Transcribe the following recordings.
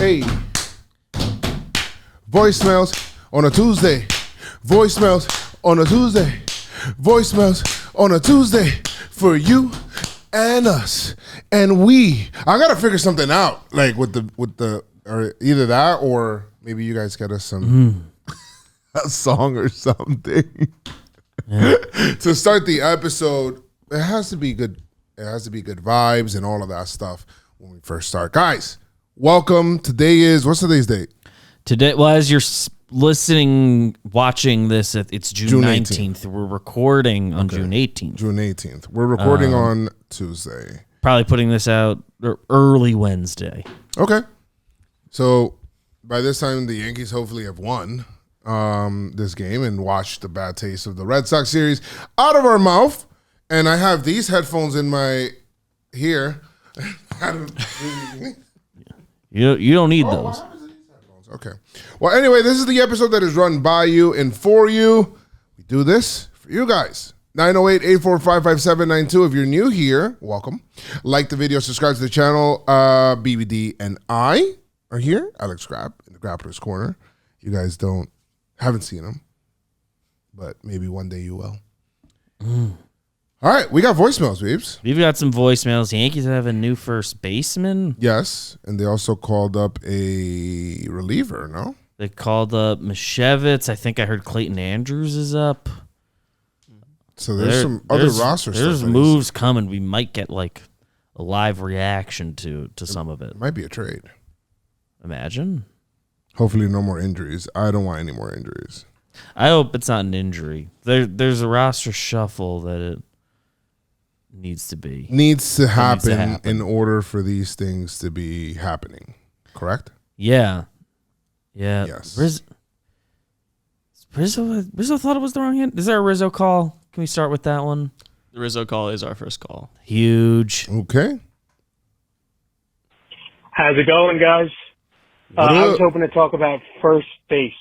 Hey. Voicemails on a Tuesday. Voicemails on a Tuesday. Voicemails on a Tuesday for you and us and we. I gotta figure something out, like with the or either that or maybe you guys get us some a song or something to start the episode. It has to be good. It has to be good vibes and all of that stuff when we first start, guys. Welcome. Today is, what's today's date? Today, well, as you're watching this, it's June 19th. We're recording on June 18th. June 18th. We're recording on Tuesday. Probably putting this out early Wednesday. Okay. So by this time, the Yankees hopefully have won this game and washed the bad taste of the Red Sox series out of our mouth. And I have these headphones in my ear. You don't need those. Okay. Well, anyway, this is the episode that is run by you and for you. We do this for you guys. 908-845-5792. If you're new here, welcome. Like the video, subscribe to the channel. BBD and I are here. Alex Grab in the Grappler's Corner. You guys haven't seen him, but maybe one day you will. All right, we got voicemails, Weebs. We've got some voicemails. The Yankees have a new first baseman. Yes, and they also called up a reliever, no? They called up Mashevitz. I think I heard Clayton Andrews is up. So there's some other roster stuff. There's moves coming. We might get like a live reaction to some of it. It might be a trade. Imagine. Hopefully no more injuries. I don't want any more injuries. I hope it's not an injury. There's a roster shuffle that it needs to happen in order for these things to be happening. Correct? Yeah. Yes. Rizzo thought it was the wrong hand. Is there a Rizzo call? Can we start with that one? The Rizzo call is our first call. Huge. Okay. How's it going, guys? I was hoping to talk about first base.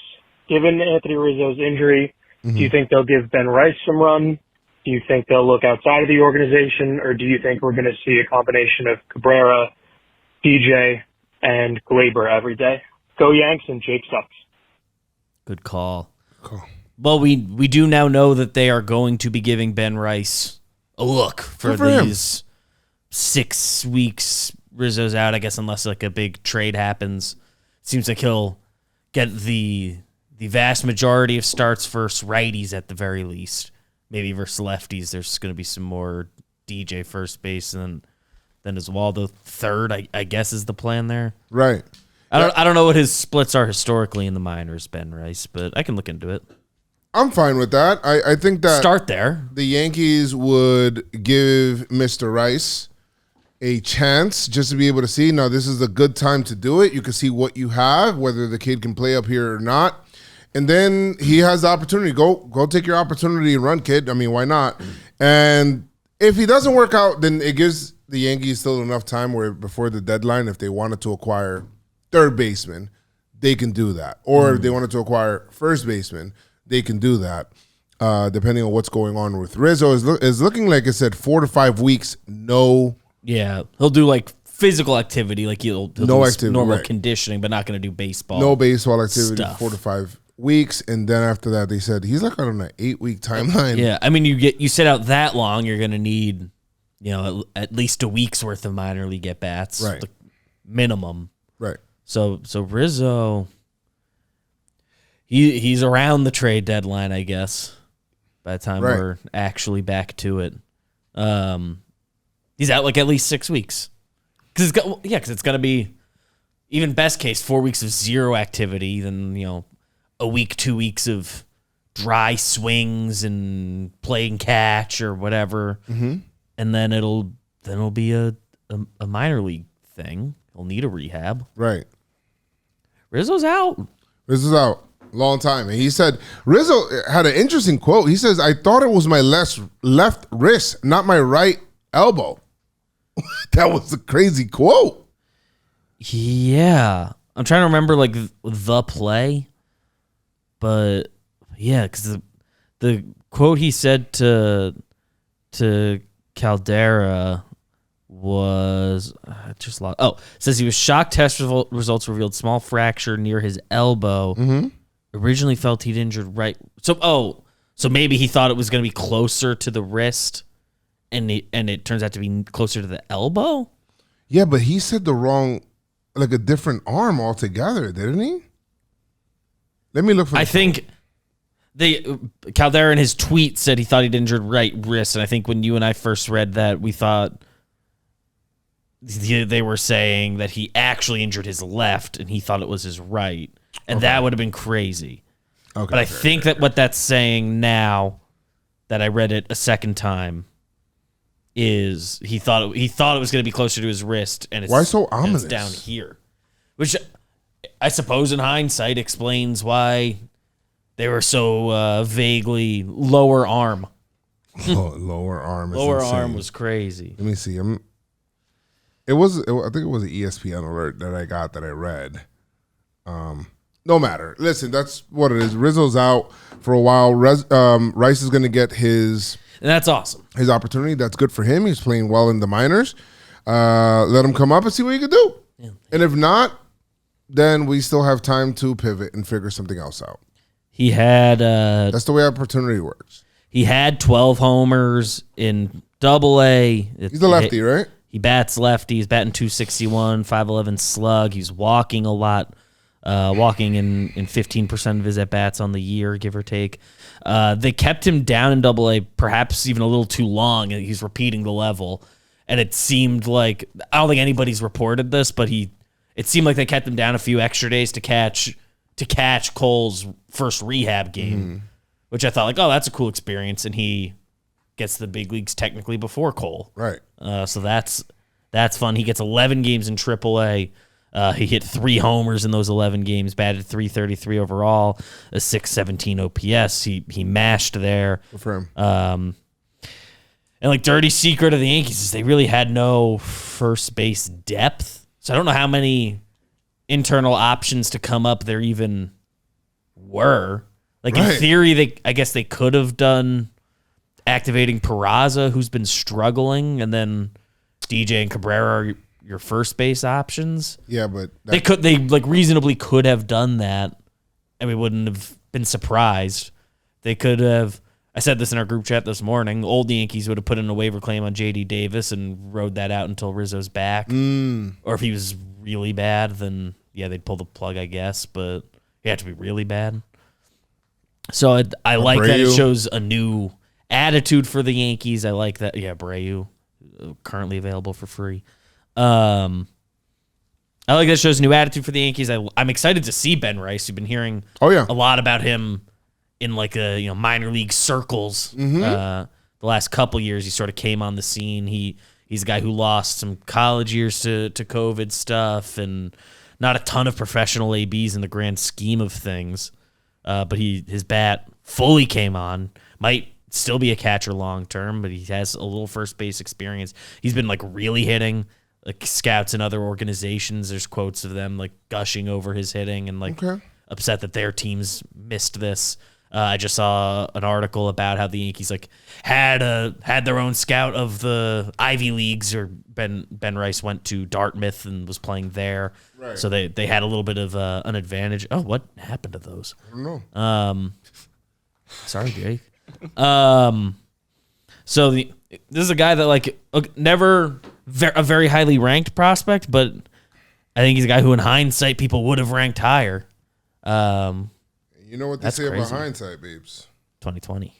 Given Anthony Rizzo's injury, do you think they'll give Ben Rice some run? Do you think they'll look outside of the organization, or do you think we're going to see a combination of Cabrera, DJ, and Glaber every day? Go Yanks and Jake sucks. Good call. Cool. Well, we do now know that they are going to be giving Ben Rice a look for these 6 weeks. Rizzo's out, I guess, unless like a big trade happens. Seems like he'll get the vast majority of starts versus righties at the very least. Maybe versus lefties, there's going to be some more DJ first base, and then Oswaldo third, I guess, is the plan there. Right. I don't know what his splits are historically in the minors, Ben Rice, but I can look into it. I'm fine with that. I think that start there. The Yankees would give Mr. Rice a chance just to be able to see, now this is a good time to do it. You can see what you have, whether the kid can play up here or not. And then he has the opportunity. Go take your opportunity and run, kid. I mean, why not? And if he doesn't work out, then it gives the Yankees still enough time where before the deadline, if they wanted to acquire third baseman, they can do that. Or if they wanted to acquire first baseman, they can do that, depending on what's going on with Rizzo. Is looking like it said 4 to 5 weeks, no. Yeah, he'll do like physical activity, like he'll do activity, normal right. conditioning, but not going to do baseball. No baseball activity, stuff. 4 to 5 weeks, and then after that, they said he's like on an 8-week timeline. Yeah, I mean, you sit out that long, you're going to need, at least a week's worth of minor league at bats, right? The minimum, right? So Rizzo, he's around the trade deadline, I guess. By the time we're actually back to it, he's out like at least 6 weeks. Because it's going to be even best case 4 weeks of zero activity, then a week, 2 weeks of dry swings and playing catch or whatever, and then it'll be a minor league thing. He'll need a rehab. Right. Rizzo's out. Long time. And he said, Rizzo had an interesting quote. He says, I thought it was my left wrist, not my right elbow. That was a crazy quote. Yeah. I'm trying to remember like the play, but yeah, because the quote he said to Caldera was, just lost. Oh, says he was shocked. Test results revealed small fracture near his elbow. Mm-hmm. Originally felt he'd injured right. So maybe he thought it was going to be closer to the wrist, and it turns out to be closer to the elbow. Yeah, but he said a different arm altogether, didn't he? Let me look for. I think Caldera in his tweet said he thought he'd injured right wrist, and I think when you and I first read that, we thought they were saying that he actually injured his left, and he thought it was his right, and that would have been crazy. Okay, but I think that what that's saying now, that I read it a second time, is he thought it was going to be closer to his wrist, and it's, why so ominous? It's down here, which I suppose in hindsight explains why they were so vaguely lower arm. Lower arm. Lower arm was crazy. Let me see. I think it was an ESPN alert that I got that I read. No matter. Listen, that's what it is. Rizzo's out for a while. Rice is going to get his. And that's awesome. His opportunity. That's good for him. He's playing well in the minors. Let him come up and see what he can do. Yeah. And if not, then we still have time to pivot and figure something else out. He had. That's the way opportunity works. He had 12 homers in Double-A. He's the lefty, right? He bats lefty. He's batting .261, .511 slug. He's walking a lot. Walking in 15% of his at-bats on the year, give or take. They kept him down in Double-A perhaps even a little too long. He's repeating the level. And it seemed like, I don't think anybody's reported this, but it seemed like they kept him down a few extra days to catch Cole's first rehab game, which I thought, like, oh, that's a cool experience. And he gets the big leagues technically before Cole. Right. So that's fun. He gets 11 games in AAA. He hit 3 homers in those 11 games, batted .333 overall, a .617 OPS. He mashed there. Good for him. And like dirty secret of the Yankees is they really had no first base depth. So I don't know how many internal options to come up there even were. Like in theory, I guess they could have done activating Peraza, who's been struggling, and then DJ and Cabrera are your first base options. Yeah, but they reasonably could have done that, and we wouldn't have been surprised. They could have. I said this in our group chat this morning. Old Yankees would have put in a waiver claim on J.D. Davis and rode that out until Rizzo's back. Or if he was really bad, then yeah, they'd pull the plug, I guess. But he had to be really bad. So I like that it shows a new attitude for the Yankees. I like that. Yeah, Abreu, currently available for free. I like that it shows a new attitude for the Yankees. I'm excited to see Ben Rice. We've been hearing a lot about him in like minor league circles. The last couple years, he sort of came on the scene. He's a guy who lost some college years to COVID stuff and not a ton of professional ABs in the grand scheme of things. But his bat fully came on. Might still be a catcher long term, but he has a little first base experience. He's been like really hitting. Like scouts and other organizations, there's quotes of them like gushing over his hitting and like upset that their teams missed this. I just saw an article about how the Yankees like had their own scout of the Ivy Leagues, or Ben Rice went to Dartmouth and was playing there, so they had a little bit of an advantage. Oh, what happened to those? I don't know. Sorry, Jake. So this is a guy that never a very highly ranked prospect, but I think he's a guy who in hindsight people would have ranked higher. You know what they say about hindsight, babes? 2020.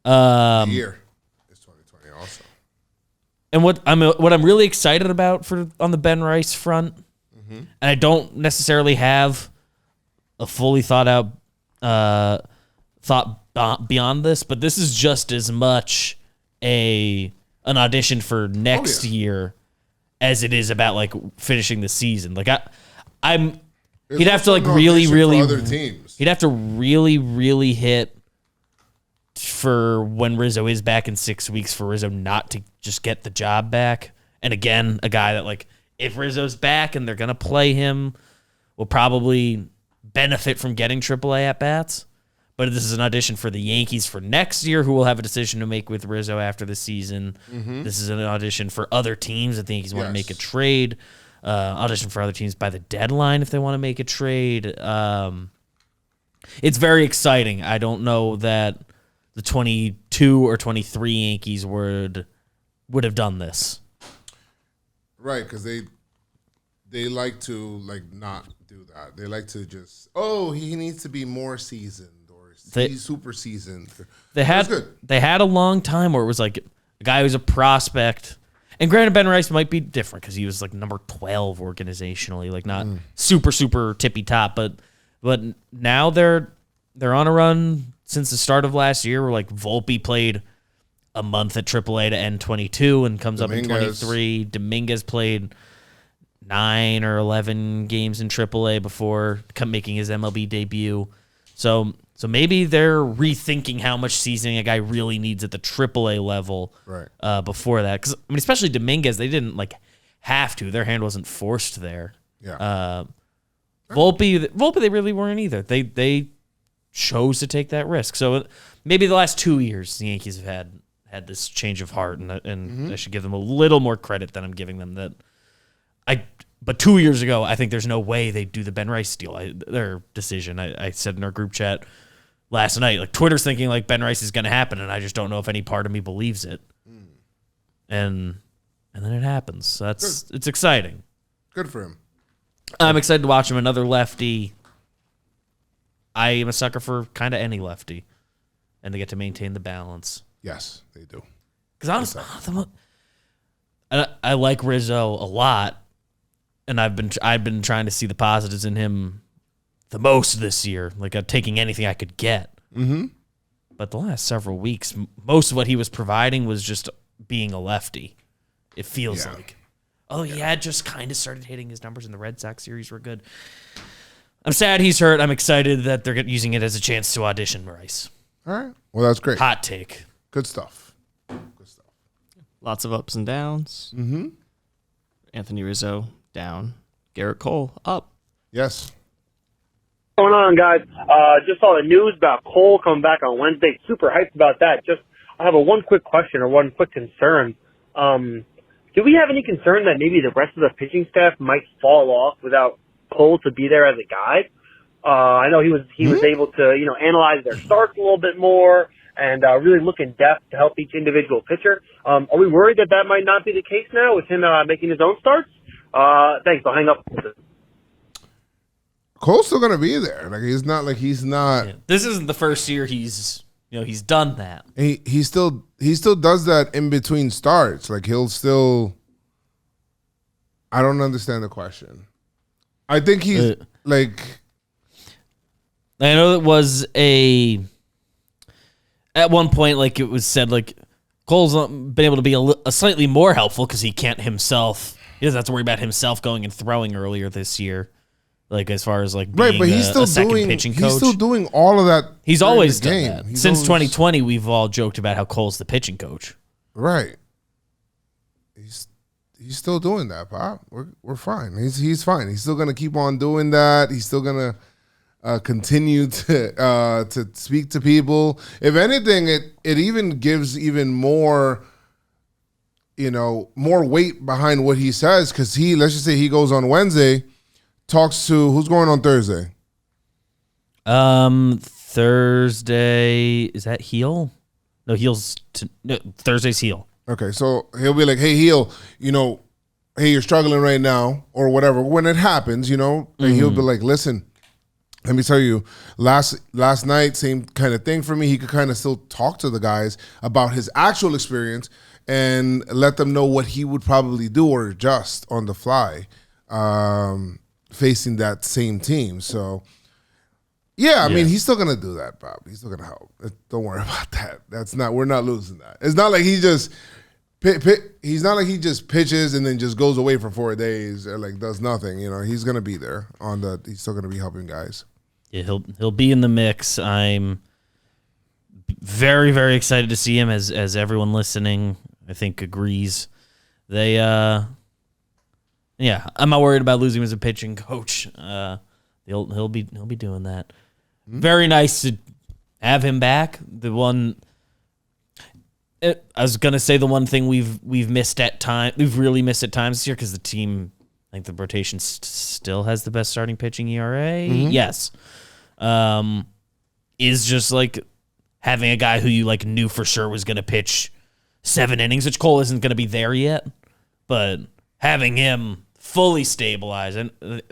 The year is 2020 also. And what I'm really excited about on the Ben Rice front, and I don't necessarily have a fully thought out thought beyond this, but this is just as much an audition for next year as it is about like finishing the season. Like he'd have to like really other teams. He'd have to really hit for when Rizzo is back in 6 weeks for Rizzo not to just get the job back. And again, a guy that like if Rizzo's back and they're gonna play him, will probably benefit from getting AAA at bats. But this is an audition for the Yankees for next year, who will have a decision to make with Rizzo after the season. This is an audition for other teams if the Yankees want to make a trade. Audition for other teams by the deadline if they want to make a trade. It's very exciting. I don't know that the 22 or 23 Yankees would have done this. Right, because they like to not do that. They like to just, he needs to be more seasoned or he's super seasoned. They had a long time where it was like a guy who's a prospect. And granted, Ben Rice might be different because he was like number 12 organizationally, like not super, super tippy top. But now they're on a run since the start of last year where like Volpe played a month at AAA to end 22 and comes up in 23. Dominguez played 9 or 11 games in AAA before making his MLB debut. So maybe they're rethinking how much seasoning a guy really needs at the AAA level before that. Because, I mean, especially Dominguez, they didn't have to. Their hand wasn't forced there. Yeah. Volpe, they really weren't either. They chose to take that risk. So maybe the last 2 years, the Yankees have had this change of heart, and I should give them a little more credit than I'm giving them. But 2 years ago, I think there's no way they'd do the Ben Rice deal. Their decision. I said in our group chat last night, like Twitter's thinking like Ben Rice is going to happen, and I just don't know if any part of me believes it. And then it happens. So it's exciting. Good for him. I'm excited to watch him. Another lefty. I am a sucker for kind of any lefty, and they get to maintain the balance. Yes, they do. Because honestly, I like Rizzo a lot, and I've been trying to see the positives in him the most this year. Like I'm taking anything I could get. But the last several weeks, most of what he was providing was just being a lefty. It feels like. Just kind of started hitting his numbers in the Red Sox series were good. I'm sad he's hurt. I'm excited that they're using it as a chance to audition Rice. All right. Well, that's great. Hot take. Good stuff. Lots of ups and downs. Anthony Rizzo, down. Garrett Cole, up. Yes. What's going on, guys? Just saw the news about Cole coming back on Wednesday. Super hyped about that. I have one quick question or one quick concern. Do we have any concern that maybe the rest of the pitching staff might fall off without Cole to be there as a guide? I know he was able to analyze their starts a little bit more and really look in depth to help each individual pitcher. Are we worried that might not be the case now with him making his own starts? Thanks. I'll hang up. Cole's still gonna be there. He's not. Yeah. This isn't the first year he's done that. He still does that in between starts. He'll still. I don't understand the question. I think he's I know it was at one point, it was said, Cole's been able to be a slightly more helpful because he can't himself. He doesn't have to worry about himself going and throwing earlier this year. As far as being right, but he's still a second doing, pitching coach. He's still doing all of that. He's always done that. Since 2020, we've all joked about how Cole's the pitching coach. Right. He's still doing that, Pop. We're fine. He's fine. He's still gonna keep on doing that. He's still gonna continue to speak to people. If anything, it even gives even more, more weight behind what he says, because let's just say he goes on Wednesday, talks to who's going on Thursday. Thursday is that Heel? No, Thursday's Heel. Okay, so he'll be like, "Hey, Heel, hey, you're struggling right now," or whatever. When it happens, and he'll be like, "Listen, let me tell you, last night, same kind of thing for me." He could kind of still talk to the guys about his actual experience and let them know what he would probably do or adjust on the fly, facing that same team. So, I mean, he's still gonna do that, Bob. He's still gonna help. Don't worry about that. We're not losing that. It's not like he just. He's not like he just pitches and then just goes away for 4 days or does nothing. He's gonna be there he's still gonna be helping guys. Yeah, he'll be in the mix. I'm very, very excited to see him, as everyone listening I think agrees. I'm not worried about losing him as a pitching coach. He'll be doing that. Very nice to have him back. I was gonna say the one thing we've missed at time. We've really missed at times this year because the team, I think the rotation still has the best starting pitching ERA. Mm-hmm. Yes, is just like having a guy who you like knew for sure was gonna pitch 7 innings, which Cole isn't gonna be there yet, but having him fully stabilized and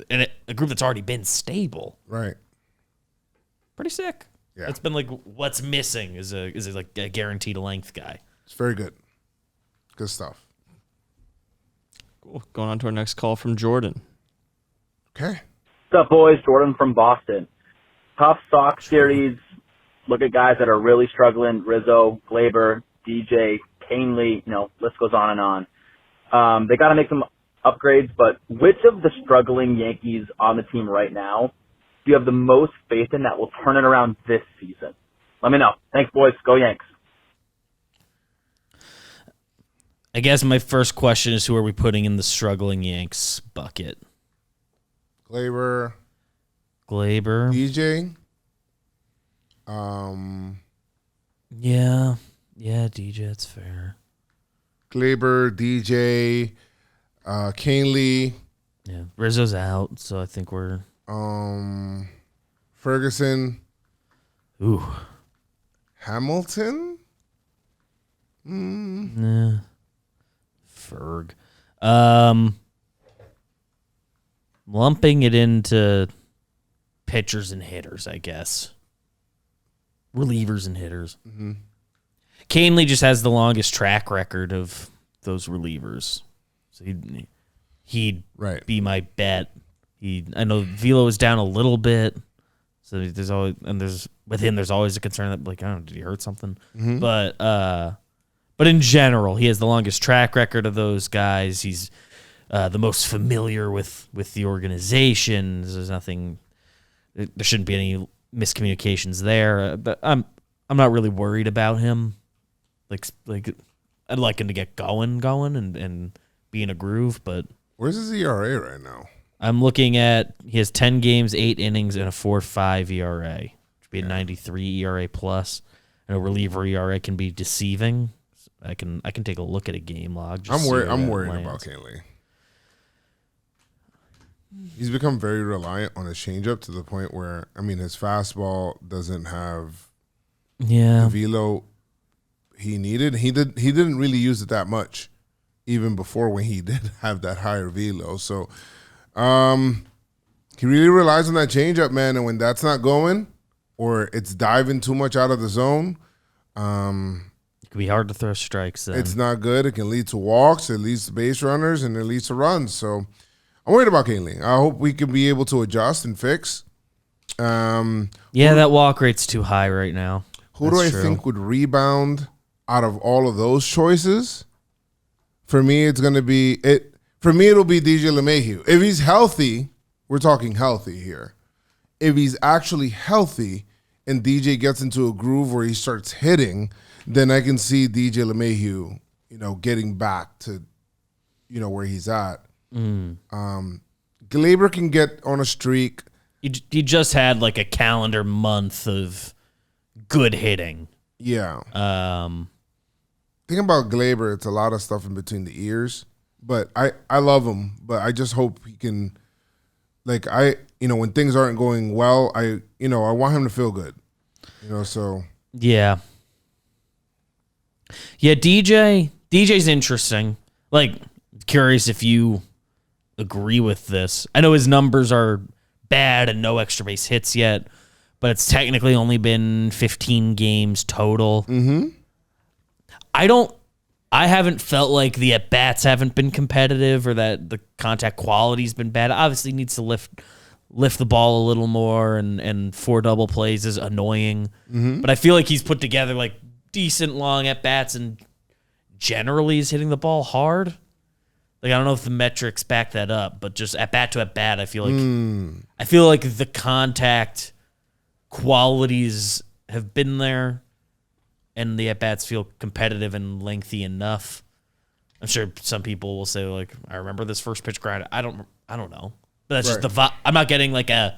a group that's already been stable, right? Pretty sick. Yeah. It's been like what's missing is like a guaranteed length guy. It's very good. Good stuff. Cool. Going on to our next call from Jordan. Okay. What's up, boys? Jordan from Boston. Tough Sox series. Look at guys that are really struggling. Rizzo, Glaber, DJ, Canely, list goes on and on. They got to make some upgrades, but which of the struggling Yankees on the team right now do you have the most faith in that will turn it around this season? Let me know. Thanks, boys. Go Yanks. I guess my first question is, who are we putting in the struggling Yanks bucket? Glaber. DJ. Yeah, DJ, that's fair. Glaber, DJ, Canely. Yeah, Rizzo's out, so I think we're... Ferguson. Ooh. Hamilton? Nah. Ferg. Lumping it into pitchers and hitters, I guess. Relievers and hitters. Mm-hmm. Canely just has the longest track record of those relievers. So he'd be my bet. I know Velo is down a little bit, so there's always there's always a concern that like, I don't know, did he hurt something? Mm-hmm. But in general, he has the longest track record of those guys. He's the most familiar with the organization. There's nothing. There shouldn't be any miscommunications there. But I'm not really worried about him. Like I'd like him to get going and be in a groove. But where's his ERA right now? I'm looking at, he has 10 games, 8 innings, and a 4.5 ERA, which would be a 93 ERA plus. And a reliever ERA can be deceiving. I can take a look at a game log. I'm worried about Canely. He's become very reliant on his changeup to the point where, his fastball doesn't have the velo he needed. He didn't really use it that much, even before when he did have that higher velo. So he really relies on that changeup, man. And when that's not going, or it's diving too much out of the zone, it could be hard to throw strikes then. It's not good. It can lead to walks, it leads to base runners, and it leads to runs. So I'm worried about Canely. I hope we can be able to adjust and fix. That walk rate's too high right now. Who do I think would rebound out of all of those choices? For me, it's going to be it. For me, it'll be DJ LeMahieu. If he's healthy, we're talking healthy here. If he's actually healthy and DJ gets into a groove where he starts hitting, then I can see DJ LeMahieu, getting back to, where he's at. Glaber can get on a streak. He just had like a calendar month of good hitting. Yeah. Think about Glaber, it's a lot of stuff in between the ears. But I love him, but I just hope he can, when things aren't going well, I want him to feel good, so. Yeah. Yeah, DJ's interesting. Curious if you agree with this. I know his numbers are bad and no extra base hits yet, but it's technically only been 15 games total. Mm-hmm. I haven't felt like the at-bats haven't been competitive or that the contact quality's been bad. Obviously needs to lift the ball a little more, and 4 double plays is annoying. Mm-hmm. But I feel like he's put together decent long at-bats and generally is hitting the ball hard. I don't know if the metrics back that up, but just at-bat to at-bat, I feel like the contact qualities have been there. And the at-bats feel competitive and lengthy enough. I'm sure some people will say, I remember this first pitch grind. I don't know. But that's just the vibe. I'm not getting a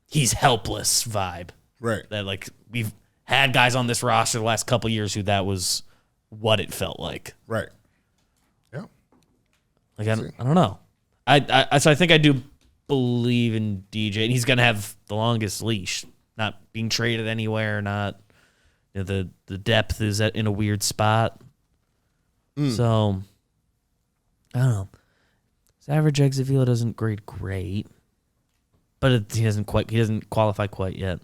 he's helpless vibe. Right. That we've had guys on this roster the last couple years who that was what it felt like. Right. Yeah. Like, I don't know. So I think I do believe in DJ, and he's going to have the longest leash, not being traded anywhere, not the depth is in a weird spot. So I don't know. His average exit velo doesn't grade great, but he doesn't qualify quite yet.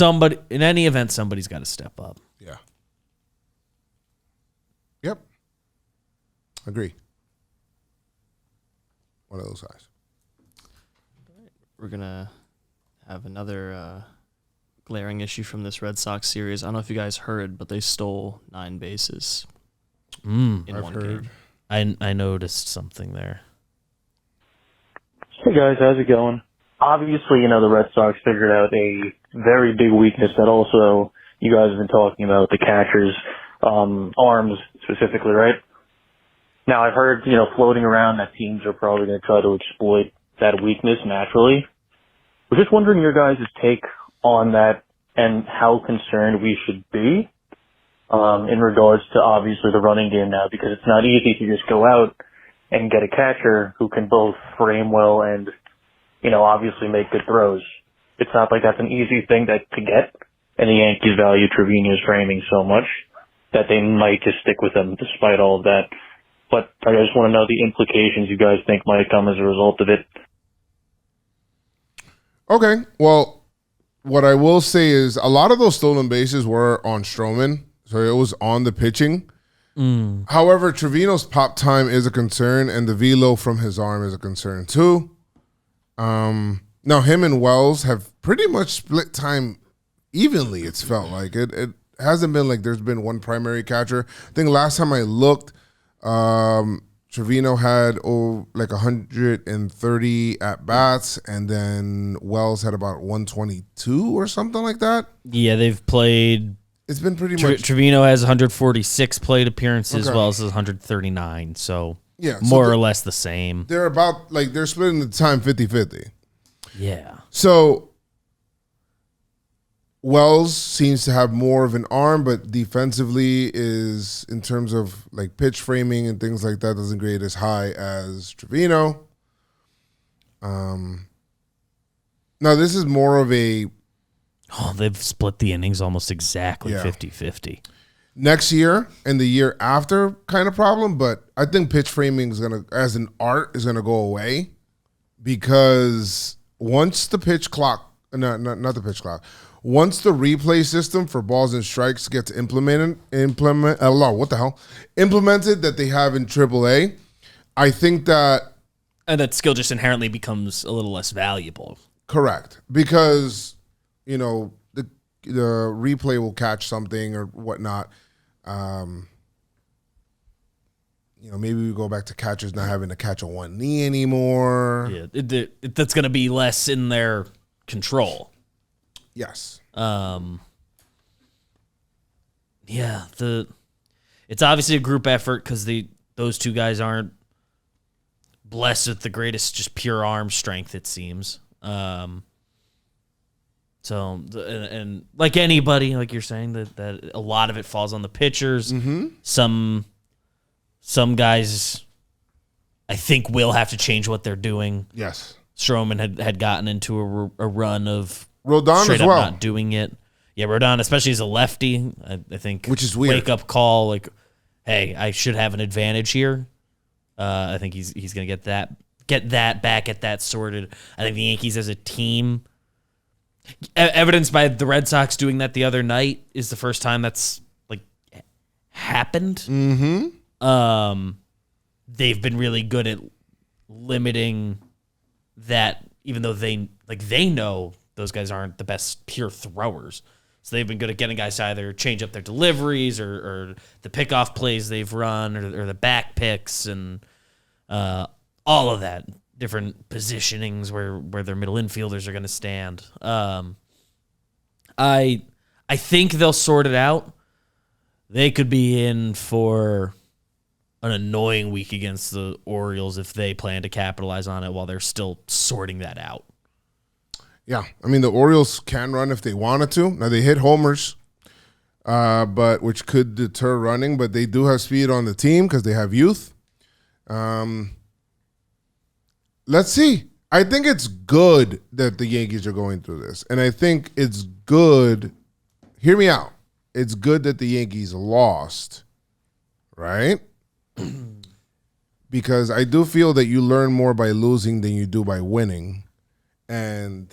In any event, somebody's got to step up. Yeah. Yep. Agree. One of those guys. We're going to have another glaring issue from this Red Sox series. I don't know if you guys heard, but they stole 9 bases in one game. I noticed something there. Hey guys, how's it going? Obviously, the Red Sox figured out a very big weakness that also you guys have been talking about, the catcher's arms specifically, right? Now, I've heard, floating around that teams are probably going to try to exploit that weakness naturally. I was just wondering your guys' take on that and how concerned we should be in regards to obviously the running game now, because it's not easy to just go out and get a catcher who can both frame well and, obviously make good throws. It's not like that's an easy thing to get, and the Yankees value Trevino's framing so much that they might just stick with him despite all of that. But I just want to know the implications you guys think might come as a result of it. Okay, well, what I will say is a lot of those stolen bases were on Stroman, so it was on the pitching. However, Trevino's pop time is a concern, and the velo from his arm is a concern too. Now, him and Wells have pretty much split time evenly, it's felt like. It hasn't been like there's been one primary catcher. I think last time I looked, Trevino had like 130 at-bats, and then Wells had about 122 or something like that. Yeah, they've played... It's been pretty much... Trevino has 146 plate appearances, Wells has 139, so more or less the same. They're about, they're splitting the time 50-50. Yeah. So Wells seems to have more of an arm, but defensively is, in terms of pitch framing and things like that, doesn't grade as high as Trevino. Now this is more of a... Oh, they've split the innings almost exactly 50-50. Next year and the year after kind of problem, but I think pitch framing is as an art, is gonna go away, because once the pitch clock, not the pitch clock, once the replay system for balls and strikes gets implemented that they have in AAA, I think that... And that skill just inherently becomes a little less valuable. Correct. Because, the replay will catch something or whatnot. Maybe we go back to catchers not having to catch a one knee anymore. Yeah, that's going to be less in their control. Yes. It's obviously a group effort because those two guys aren't blessed with the greatest just pure arm strength, it seems. So like anybody, like you're saying, that a lot of it falls on the pitchers. Mm-hmm. Some guys, I think, will have to change what they're doing. Yes. Stroman had gotten into a run of Rodon straight as well. up not doing it. Yeah, Rodon, especially as a lefty, I think, which is weird. Wake up call, like, hey, I should have an advantage here. I think he's going to get that back, get that sorted. I think the Yankees as a team, evidenced by the Red Sox doing that the other night, is the first time that's happened. Mm-hmm. They've been really good at limiting that, even though they know those guys aren't the best pure throwers. So they've been good at getting guys to either change up their deliveries or the pickoff plays they've run or the back picks and all of that, different positionings where their middle infielders are going to stand. I think they'll sort it out. They could be in for an annoying week against the Orioles if they plan to capitalize on it while they're still sorting that out. Yeah, I mean the Orioles can run if they wanted to. Now they hit homers, but which could deter running. But they do have speed on the team because they have youth. Let's see. I think it's good that the Yankees are going through this, and I think it's good. Hear me out. It's good that the Yankees lost, right? Because I do feel that you learn more by losing than you do by winning, and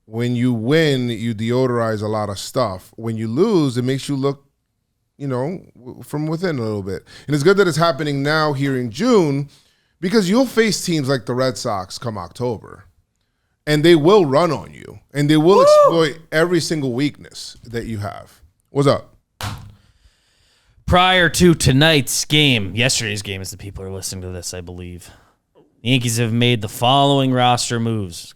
when you win, you deodorize a lot of stuff. When you lose, it makes you look, from within a little bit. And it's good that it's happening now here in June because you'll face teams like the Red Sox come October. And they will run on you. And they will exploit every single weakness that you have. What's up? Prior to tonight's game, yesterday's game as the people are listening to this, I believe, the Yankees have made the following roster moves.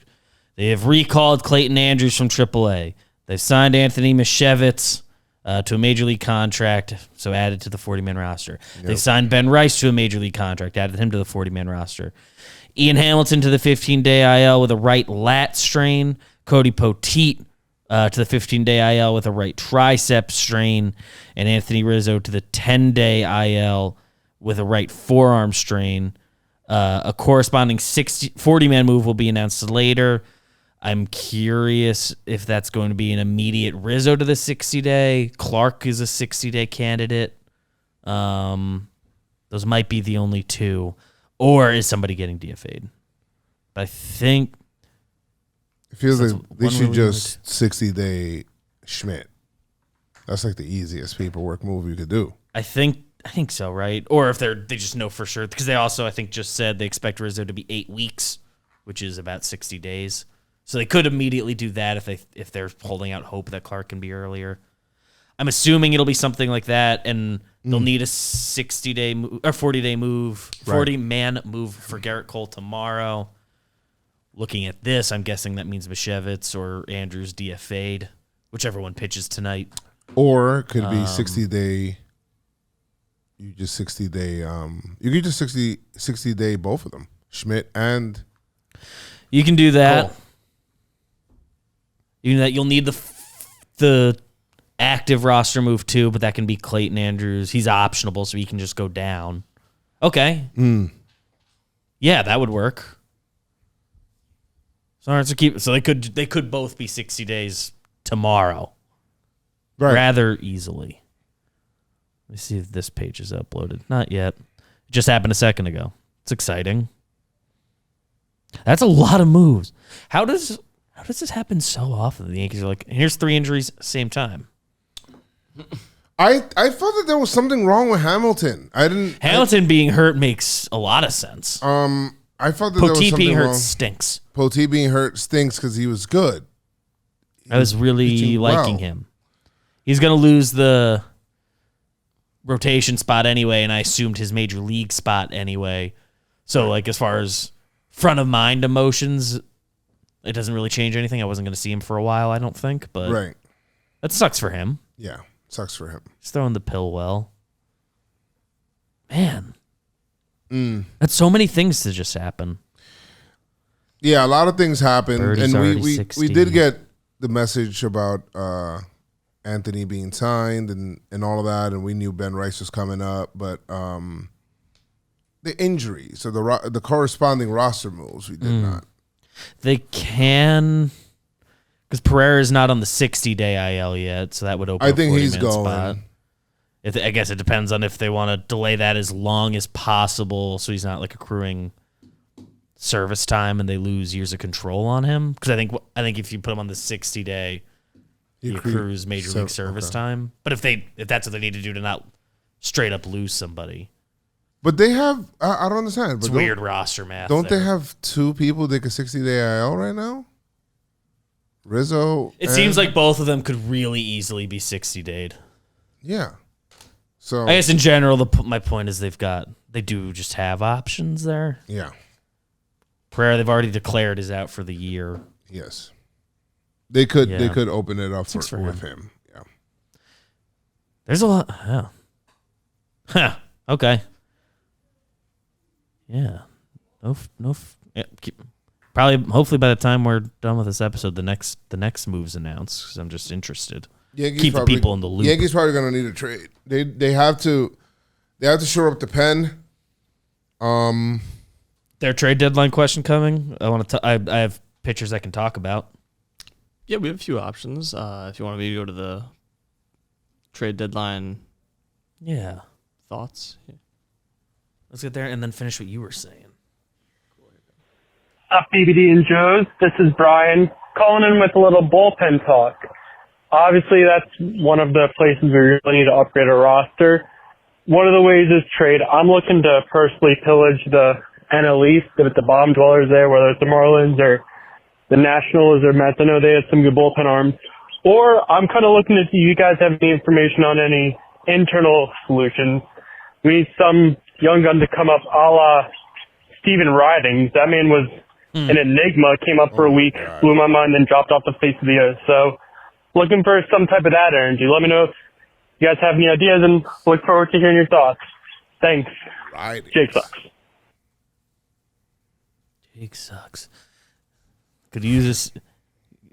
They have recalled Clayton Andrews from AAA. They've signed Anthony Mishevitz to a major league contract, so added to the 40-man roster. Yep. They signed Ben Rice to a major league contract, added him to the 40-man roster. Ian Hamilton to the 15-day IL with a right lat strain. Cody Poteet to the 15-day IL with a right tricep strain. And Anthony Rizzo to the 10-day IL with a right forearm strain. A corresponding 40-man move will be announced later. I'm curious if that's going to be an immediate Rizzo to the 60-day. Clark is a 60-day candidate. Those might be the only two. Or is somebody getting DFA'd? But I think... It feels like they should just 60-day Schmidt. That's like the easiest paperwork move you could do. I think so, right? Or if they just know for sure. Because they also, I think, just said they expect Rizzo to be 8 weeks, which is about 60 days. So they could immediately do that if they're holding out hope that Clark can be earlier. I'm assuming it'll be something like that, and they'll need a 60-day or 40-day move, 40-man move for Garrett Cole tomorrow. Looking at this, I'm guessing that means Mishevitz or Andrews DFA'd, whichever one pitches tonight. Or it could be 60-day. You just 60-day. You could just 60-day both of them, Schmidt and. You can do that. Cole. You'll need the active roster move too, but that can be Clayton Andrews. He's optionable, so he can just go down. Okay. Yeah, that would work. So they could both be 60 days tomorrow. Right. Rather easily. Let me see if this page is uploaded. Not yet. It just happened a second ago. It's exciting. That's a lot of moves. How does this happen so often? The Yankees are like, here's 3 injuries, same time. I thought that there was something wrong with Hamilton. Hamilton being hurt makes a lot of sense. I thought that there was something being hurt wrong. stinks. Poteet being hurt stinks because he was good. I was really liking him. He's going to lose the rotation spot anyway, and I assumed his major league spot anyway. So, as far as front of mind emotions, it doesn't really change anything. I wasn't going to see him for a while, I don't think, but that sucks for him. Yeah, sucks for him. He's throwing the pill well. Man. That's so many things to just happen. Yeah, a lot of things happened. Birdie's and we 60. did get the message about Anthony being signed and all of that, and we knew Ben Rice was coming up, but the injuries, so the corresponding roster moves, we did not. They can, because Pereira is not on the 60-day IL yet, so that would open. I think he's going. Spot. I guess it depends on if they want to delay that as long as possible, so he's not accruing service time and they lose years of control on him. Because I think if you put him on the 60-day, he accrues major league service time. But if that's what they need to do to not straight up lose somebody. But they have, I don't understand. It's weird roster math. Don't they have 2 people that can 60-day IL right now? Rizzo. It seems like both of them could really easily be 60-dayed. Yeah. So I guess in general, my point is they do just have options there. Yeah. Pereira, they've already declared is out for the year. Yes. They could open it up with him. Yeah. There's a lot. Yeah. Huh. Okay. Yeah. hopefully by the time we're done with this episode, the next move's announced, because I'm just interested. Keep the people in the loop. Yankees probably going to need a trade. They have to shore up the pen. Their trade deadline question coming. I have pitchers I can talk about. Yeah, we have a few options. If you want me to go to the trade deadline, thoughts. Yeah. Let's get there and then finish what you were saying. Up, BBD and Joez. This is Brian calling in with a little bullpen talk. Obviously, that's one of the places we really need to upgrade our roster. One of the ways is trade. I'm looking to personally pillage the NL East, with the bottom dwellers there, whether it's the Marlins or the Nationals or Mets. I know they have some good bullpen arms. Or I'm kind of looking to see if you guys have any information on any internal solutions. We need some young gun to come up a la Steven Ridings. That man was an enigma, came up for a week, blew my mind, then dropped off the face of the earth. So looking for some type of that energy. Let me know if you guys have any ideas, and look forward to hearing your thoughts. Thanks. Jake sucks. Jake sucks. Could you use this?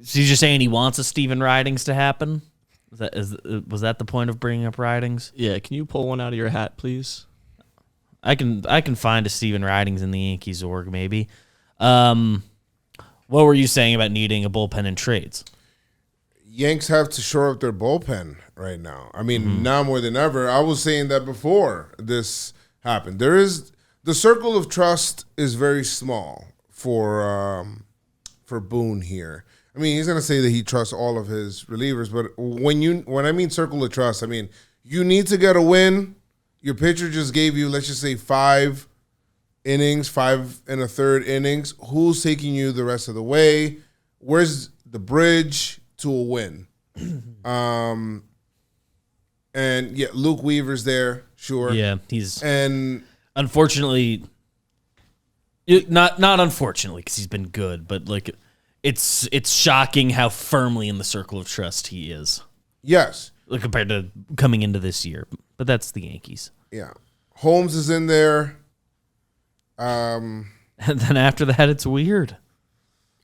So you're just saying he wants a Steven Ridings to happen? Was that the point of bringing up Ridings? Yeah, can you pull one out of your hat, please? I can find a Steven Ridings in the Yankees org, maybe. What were you saying about needing a bullpen in trades? Yanks have to shore up their bullpen right now. I mean, now more than ever. I was saying that before this happened. The circle of trust is very small for Boone here. I mean, he's going to say that he trusts all of his relievers, but when I mean circle of trust, I mean you need to get a win. Your pitcher just gave you, let's just say, 5 innings, 5 1/3 innings. Who's taking you the rest of the way? Where's the bridge to a win? And yeah, Luke Weaver's there, sure. Yeah, unfortunately, not unfortunately, because he's been good, but like it's shocking how firmly in the circle of trust he is. Yes, like compared to coming into this year, but that's the Yankees. Yeah, Holmes is in there. And then after that, it's weird.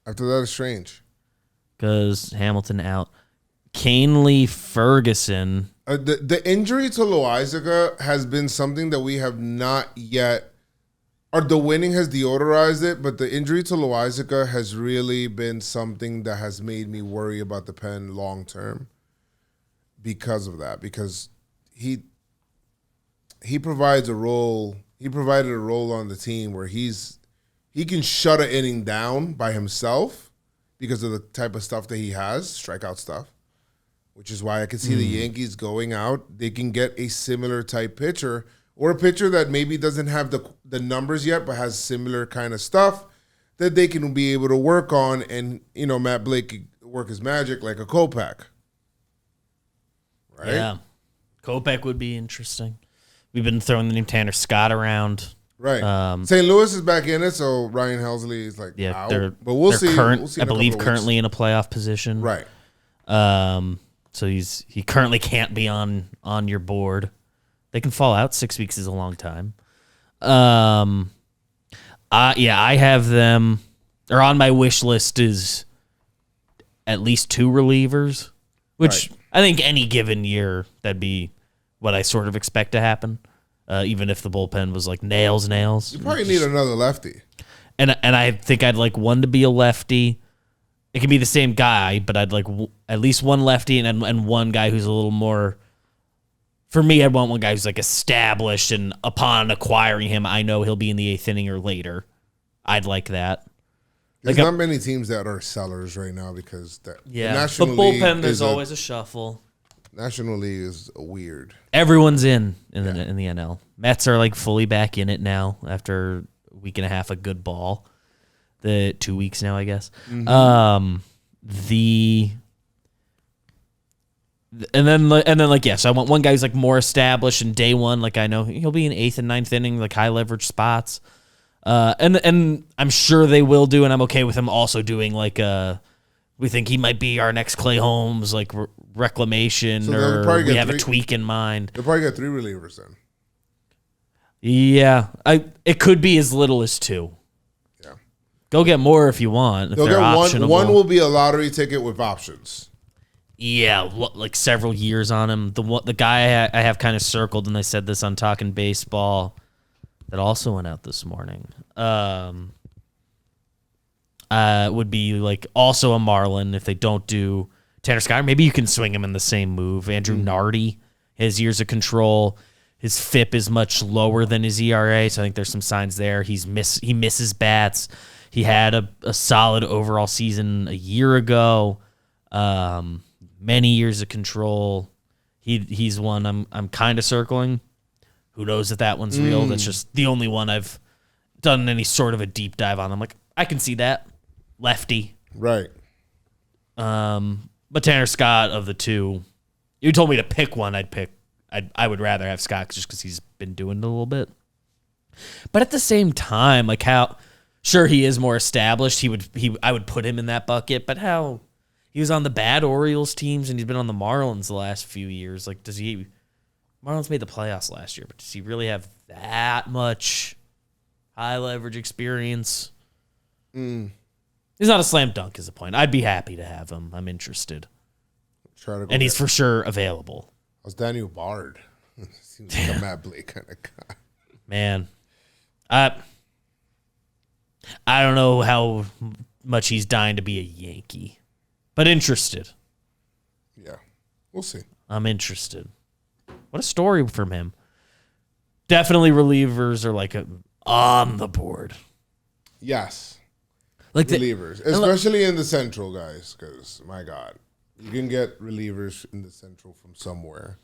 After that, it's strange. Because Hamilton out. Canely Ferguson. The injury to Loizaga has been something that we have not yet, or the winning has deodorized it, but the injury to Loizaga has really been something that has made me worry about the pen long term because of that. Because he provides a role. He provided a role on the team where he can shut an inning down by himself because of the type of stuff that he has, strikeout stuff, which is why I could see the Yankees going out. They can get a similar type pitcher or a pitcher that maybe doesn't have the numbers yet but has similar kind of stuff that they can be able to work on, and, you know, Matt Blake could work his magic like a Kopech. Right? Yeah. Kopech would be interesting. We've been throwing the name Tanner Scott around. Right. St. Louis is back in it, so Ryan Helsley is like, yeah, out. But we'll see. We'll see I believe currently in a playoff position. Right. So he currently can't be on your board. They can fall out. 6 weeks is a long time. I have them, or on my wish list is at least 2 relievers, which I think any given year that'd be what I sort of expect to happen, even if the bullpen was like nails. You probably need another lefty. And I think I'd like one to be a lefty. It can be the same guy, but I'd like at least one lefty and one guy who's a little more. For me, I'd want one guy who's like established, and upon acquiring him, I know he'll be in the 8th inning or later. I'd like that. There's not many teams that are sellers right now because the National but bullpen, League there's always a shuffle. National League is weird. Everyone's in the NL. Mets are like fully back in it now after a week and a half of good ball. The 2 weeks now, I guess. Mm-hmm. So I want one guy who's like more established in day one. Like I know he'll be in 8th and 9th inning, like high leverage spots. And I'm sure they will do, and I'm okay with him also doing like we think he might be our next Clay Holmes, like reclamation, so or we have a tweak in mind. They'll probably get 3 relievers then. Yeah, it could be as little as 2. Yeah, Go get more if you want. If They'll they're get optionable. one will be a lottery ticket with options. Yeah, like several years on him. The guy I have kind of circled, and I said this on Talkin Baseball, that also went out this morning. Would be like also a Marlin if they don't do Tanner Scott. Maybe you can swing him in the same move. Andrew Nardi, his years of control. His FIP is much lower than his ERA, so I think there's some signs there. He misses bats. He had a solid overall season a year ago. Many years of control. He's one I'm kind of circling. Who knows if that one's real? That's just the only one I've done any sort of a deep dive on. I'm like, I can see that. Lefty. Right. But Tanner Scott of the two, you told me to pick one, I'd pick. I would rather have Scott just because he's been doing it a little bit. But at the same time, like how sure he is more established. I would put him in that bucket. But how he was on the bad Orioles teams and he's been on the Marlins the last few years. Like Marlins made the playoffs last year, but does he really have that much high leverage experience? He's not a slam dunk is the point. I'd be happy to have him. I'm interested. And he's for sure available. How's Daniel Bard? Seems like a Matt Blake kind of guy. Man, I don't know how much he's dying to be a Yankee, but interested. Yeah, we'll see. I'm interested. What a story from him. Definitely relievers are like on the board. Yes. Like relievers, especially in the Central, guys, because, my God, you can get relievers in the Central from somewhere.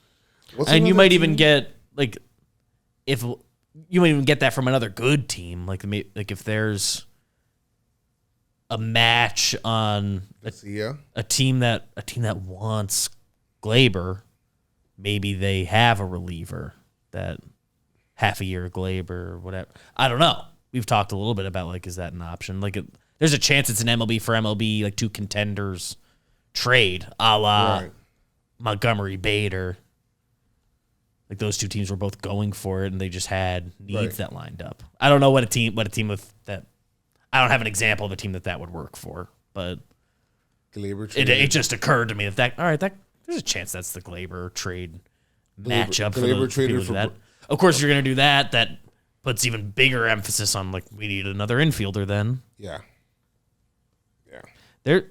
And you might even get, like, if you might even get that from another good team. Like if there's a match on a team that wants Glaber, maybe they have a reliever that half a year Glaber or whatever. I don't know. We've talked a little bit about, like, is that an option? Like, there's a chance it's an MLB for MLB, like, two contenders trade, a la Montgomery Bader. Like, those two teams were both going for it, and they just had needs that lined up. I don't know what a team with that. I don't have an example of a team that would work for, but it just occurred to me that there's a chance that's the Glaber trade matchup for the people for that. Of course, you're going to do that. That puts even bigger emphasis on, like, we need another infielder then. Yeah. The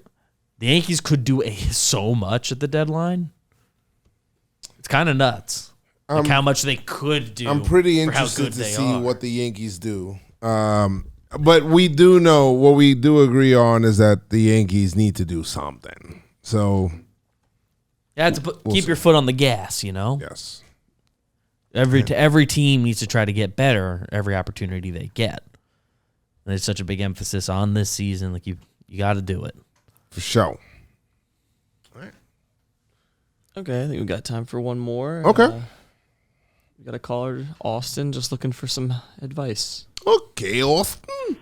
Yankees could do so much at the deadline. It's kind of nuts. Like how much they could do. I'm pretty interested to see what the Yankees do. But we do know, what we do agree on is that the Yankees need to do something. So yeah, keep your foot on the gas, you know? Yes. Every team needs to try to get better every opportunity they get. And there's such a big emphasis on this season. Like, you got to do it. For sure. All right. Okay, I think we got time for one more. Okay. We got a caller, Austin, just looking for some advice. Okay, Austin.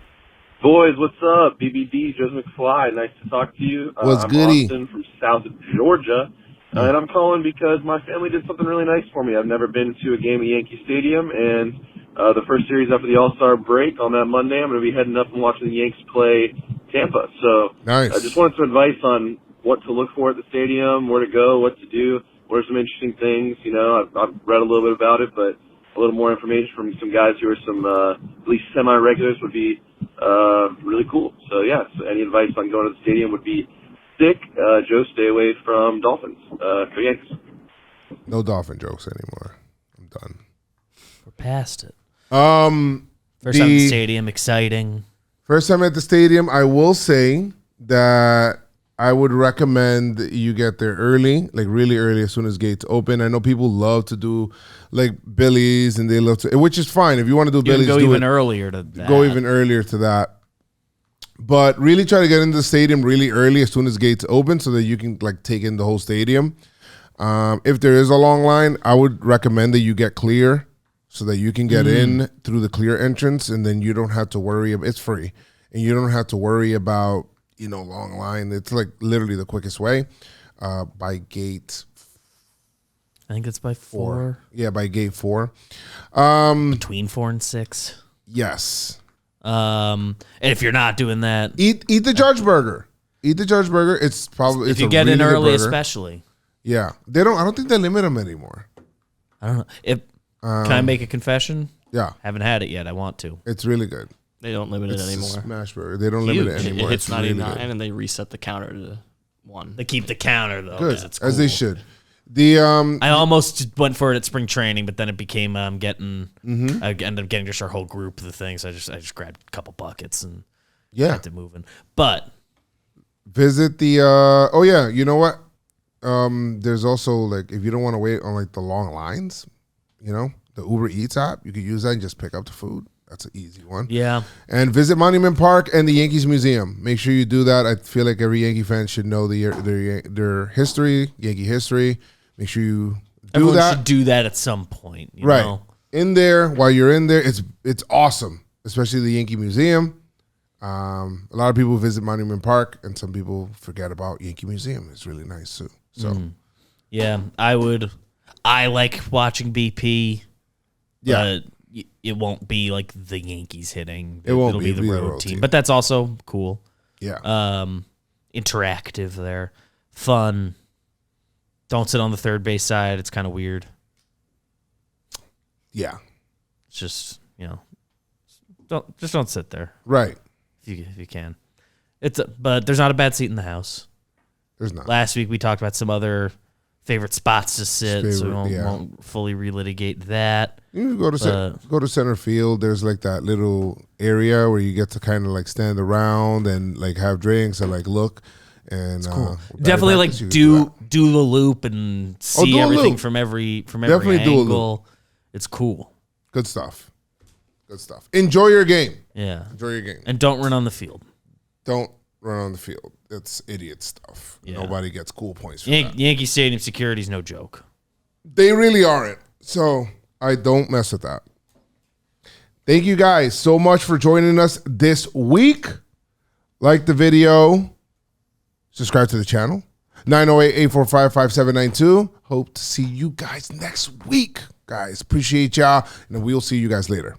Boys, what's up? BBD, Joez McFly. Nice to talk to you. What's I'm goody? Austin from South Georgia. And I'm calling because my family did something really nice for me. I've never been to a game at Yankee Stadium, and the first series after the All-Star break on that Monday, I'm going to be heading up and watching the Yanks play Tampa. So nice. I just wanted some advice on what to look for at the stadium, where to go, what to do, what are some interesting things. You know, I've read a little bit about it, but a little more information from some guys who are some at least semi-regulars would be really cool. So, yeah, any advice on going to the stadium would be sick. Joe, stay away from Dolphins. Go Yanks. No Dolphin jokes anymore. I'm done. We're past it. First time at the stadium, exciting. First time at the stadium, I will say that I would recommend you get there early, like really early, as soon as gates open. I know people love to do like Billy's, and they love to, which is fine. If you want to do Billy's, go even earlier to that. Go even earlier to that. But really try to get into the stadium really early, as soon as gates open, so that you can, like, take in the whole stadium. If there is a long line, I would recommend that you get clear, so that you can get in through the clear entrance, and then you don't have to worry. It's free, and you don't have to worry about, long line. It's like literally the quickest way. By gate, I think it's by 4. Yeah, by gate 4. Between 4 and 6. Yes. And if you're not doing that, Eat the Judge Burger. Eat the Judge Burger. It's probably if you get in early, especially. Yeah, they don't. I don't think they limit them anymore. I don't know. Can I make a confession? Yeah, Haven't had it yet. I want to. it's really good. They don't limit it It's a anymore. smash burger. They don't limit it Huge. anymore. It hits It's really 99, good. and they reset the counter to 1. They keep the counter though. Good, 'cause it's cool. as they should. The I almost went for it at spring training, but then it became getting. I ended up getting just our whole group of the things. I just grabbed a couple buckets and kept it moving. But visit the. Oh yeah, you know what? There's also like if you don't want to wait on like the long lines, the Uber Eats app, you could use that and just pick up the food. That's an easy one. yeah, And visit Monument Park and the Yankees Museum. Make sure you do that. I feel like every Yankee fan should know their history, Yankee history. Make sure you do everyone that. should do that at some point. You Right. know? In there, while you're in there, it's awesome, especially the Yankee Museum. A lot of people visit Monument Park, and some people forget about Yankee Museum. It's really nice too. So, Yeah, I like watching BP. yeah, But it won't be like the Yankees hitting. It'll be the road team. But that's also cool. yeah. Interactive there. Fun. Don't sit on the third base side. It's kind of weird. Yeah. It's just, don't sit there Right. if you can. But there's not a bad seat in the house. There's not. Last week we talked about some other favorite spots to sit, so we won't fully relitigate that. You go to center field. There's like that little area where you get to kind of like stand around and like have drinks and like look. And cool. Definitely like do the loop and see everything from every Definitely do a angle. It's cool. Good stuff. Good stuff. Enjoy your game. Yeah. Enjoy your game. And don't run on the field. Don't run on the field. It's idiot stuff. Yeah. Nobody gets cool points for that. Yankee Stadium security's no joke. They really aren't. So I don't mess with that. Thank you guys so much for joining us this week. Like the video. Subscribe to the channel. 908-845-5792. Hope to see you guys next week. Guys, appreciate y'all. And we'll see you guys later.